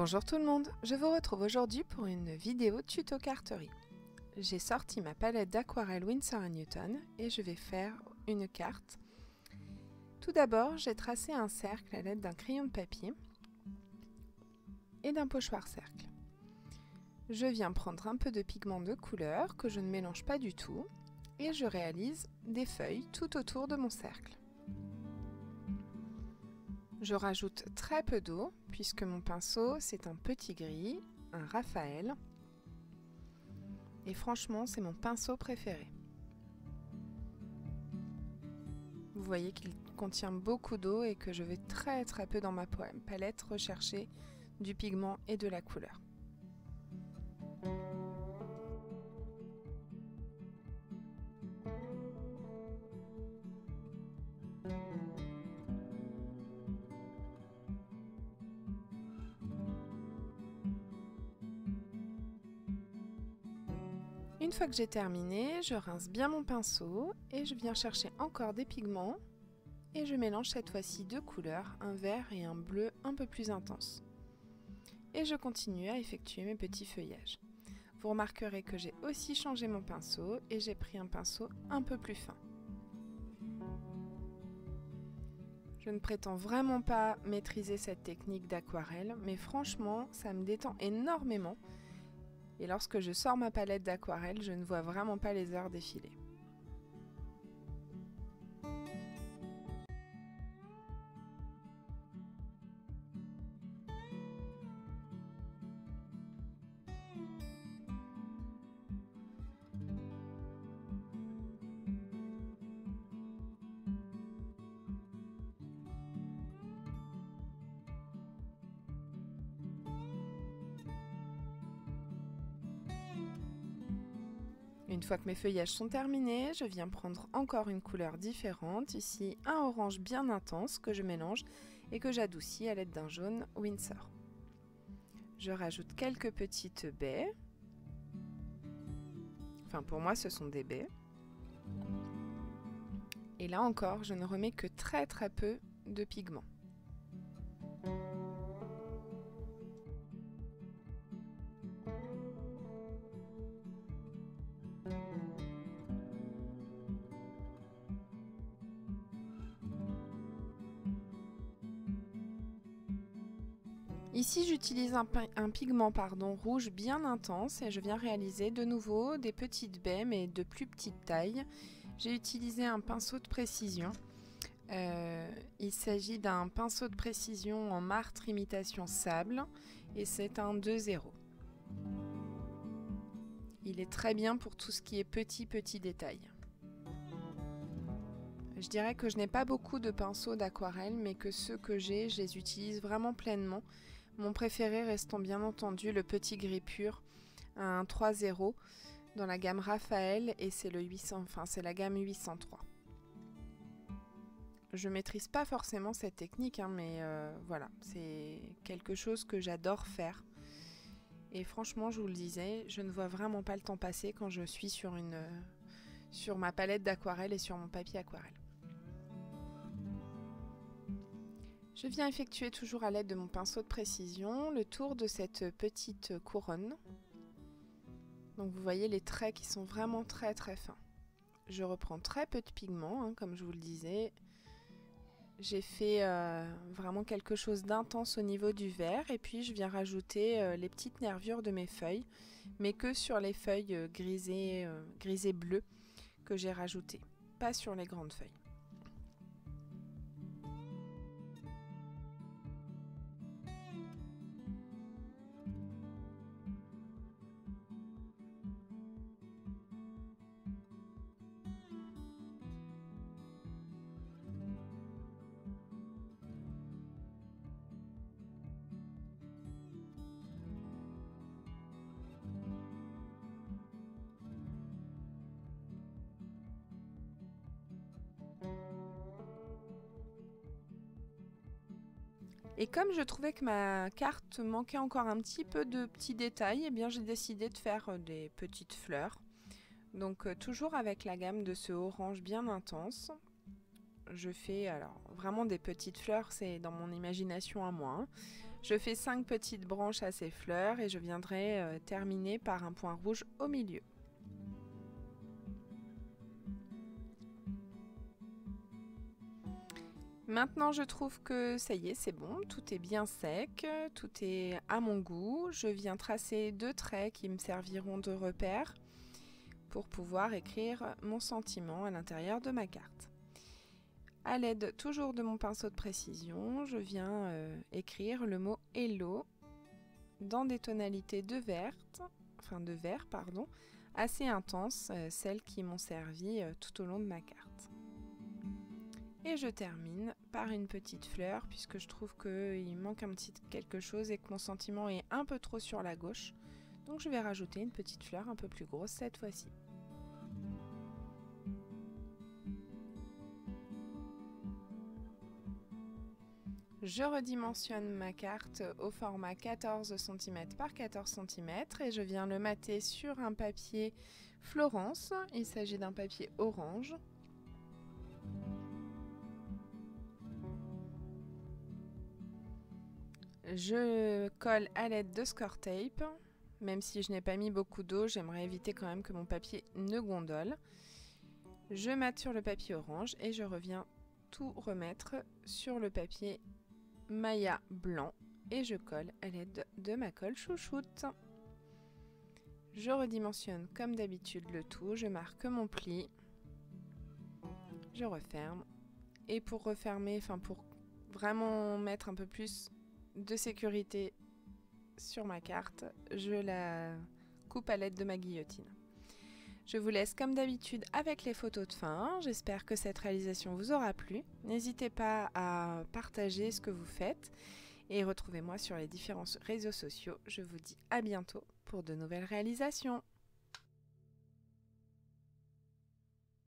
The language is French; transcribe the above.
Bonjour tout le monde, je vous retrouve aujourd'hui pour une vidéo tuto carterie. J'ai sorti ma palette d'aquarelle Winsor & Newton et je vais faire une carte. Tout d'abord, j'ai tracé un cercle à l'aide d'un crayon de papier et d'un pochoir cercle. Je viens prendre un peu de pigment de couleur que je ne mélange pas du tout et je réalise des feuilles tout autour de mon cercle. Je rajoute très peu d'eau puisque mon pinceau c'est un petit gris, un Raphaël. Et franchement c'est mon pinceau préféré. Vous voyez qu'il contient beaucoup d'eau et que je vais très peu dans ma palette rechercher du pigment et de la couleur. Une fois que j'ai terminé, je rince bien mon pinceau et je viens chercher encore des pigments et je mélange cette fois-ci deux couleurs, un vert et un bleu un peu plus intense. Et je continue à effectuer mes petits feuillages. Vous remarquerez que j'ai aussi changé mon pinceau et j'ai pris un pinceau un peu plus fin. Je ne prétends vraiment pas maîtriser cette technique d'aquarelle, mais franchement, ça me détend énormément. Et lorsque je sors ma palette d'aquarelle, je ne vois vraiment pas les heures défiler. Une fois que mes feuillages sont terminés, je viens prendre encore une couleur différente, ici un orange bien intense que je mélange et que j'adoucis à l'aide d'un jaune Winsor. Je rajoute quelques petites baies, enfin pour moi ce sont des baies, et là encore je ne remets que très peu de pigment. Ici j'utilise un pigment rouge bien intense et je viens réaliser de nouveau des petites baies mais de plus petite taille. J'ai utilisé un pinceau de précision. Il s'agit d'un pinceau de précision en martre imitation sable et c'est un 2-0. Il est très bien pour tout ce qui est petits détails. Je dirais que je n'ai pas beaucoup de pinceaux d'aquarelle mais que ceux que j'ai, je les utilise vraiment pleinement. Mon préféré restant bien entendu le petit gris pur, un 3-0 dans la gamme Raphaël et c'est la gamme 803. Je maîtrise pas forcément cette technique, mais voilà, c'est quelque chose que j'adore faire. Et franchement, je vous le disais, je ne vois vraiment pas le temps passer quand je suis sur ma palette d'aquarelle et sur mon papier aquarelle. Je viens effectuer toujours à l'aide de mon pinceau de précision le tour de cette petite couronne. Donc vous voyez les traits qui sont vraiment très fins. Je reprends très peu de pigment, comme je vous le disais. J'ai fait vraiment quelque chose d'intense au niveau du vert et puis je viens rajouter les petites nervures de mes feuilles, mais que sur les feuilles grisées bleues que j'ai rajoutées, pas sur les grandes feuilles. Et comme je trouvais que ma carte manquait encore un petit peu de petits détails, eh bien j'ai décidé de faire des petites fleurs. Donc toujours avec la gamme de ce orange bien intense. Je fais alors vraiment des petites fleurs, c'est dans mon imagination à moi. Je fais 5 petites branches à ces fleurs et je viendrai terminer par un point rouge au milieu. Maintenant, je trouve que ça y est, c'est bon, tout est bien sec, tout est à mon goût. Je viens tracer 2 traits qui me serviront de repère pour pouvoir écrire mon sentiment à l'intérieur de ma carte. À l'aide toujours de mon pinceau de précision, je viens écrire le mot Hello dans des tonalités de vert, assez intenses, celles qui m'ont servi tout au long de ma carte. Et je termine par une petite fleur puisque je trouve qu'il manque un petit quelque chose et que mon sentiment est un peu trop sur la gauche. Donc je vais rajouter une petite fleur un peu plus grosse cette fois-ci. Je redimensionne ma carte au format 14 cm par 14 cm et je viens le mater sur un papier Florence. Il s'agit d'un papier orange. Je colle à l'aide de score tape. Même si je n'ai pas mis beaucoup d'eau, j'aimerais éviter quand même que mon papier ne gondole. Je mate sur le papier orange et je reviens tout remettre sur le papier Maya blanc et je colle à l'aide de ma colle chouchoute. Je redimensionne comme d'habitude le tout, je marque mon pli, je referme et pour refermer, pour vraiment mettre un peu plus de sécurité sur ma carte, je la coupe à l'aide de ma guillotine. Je vous laisse comme d'habitude avec les photos de fin. J'espère que cette réalisation vous aura plu. N'hésitez pas à partager ce que vous faites et retrouvez-moi sur les différents réseaux sociaux. Je vous dis à bientôt pour de nouvelles réalisations.